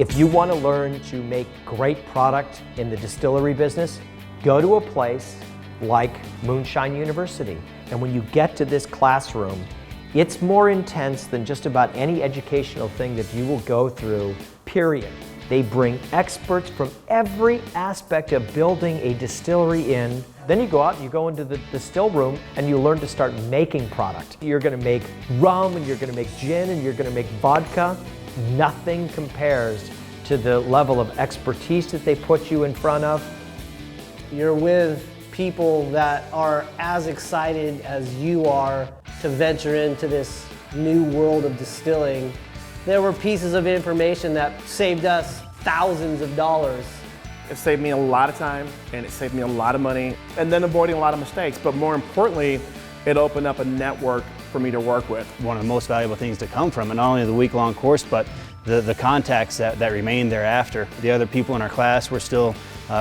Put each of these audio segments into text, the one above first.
If you want to learn to make great product in the distillery business, go to a place like Moonshine University. And when you get to this classroom, it's more intense than just about any educational thing that you will go through, period. They bring experts from every aspect of building a distillery in. Then you go out and you go into the still room and you learn to start making product. You're going to make rum and you're going to make gin and you're going to make vodka. Nothing compares to the level of expertise that they put you in front of. You're with people that are as excited as you are to venture into this new world of distilling. There were pieces of information that saved us thousands of dollars. It saved me a lot of time and it saved me a lot of money, and then avoiding a lot of mistakes. But more importantly, it opened up a network for me to work with. One of the most valuable things to come from, and not only the week-long course, but the contacts that remain thereafter. The other people in our class were still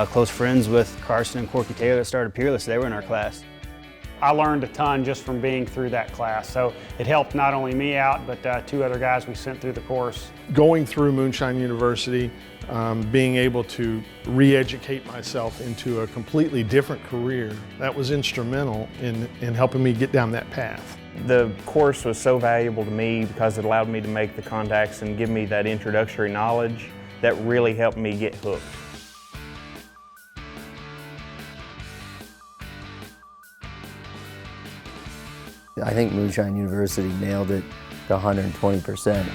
close friends with Carson and Corky Taylor that started Peerless. They were in our class. I learned a ton just from being through that class. So it helped not only me out, but 2 other guys we sent through the course. Going through Moonshine University, being able to re-educate myself into a completely different career, that was instrumental in helping me get down that path. The course was so valuable to me because it allowed me to make the contacts and give me that introductory knowledge that really helped me get hooked. I think Moonshine University nailed it to 120%.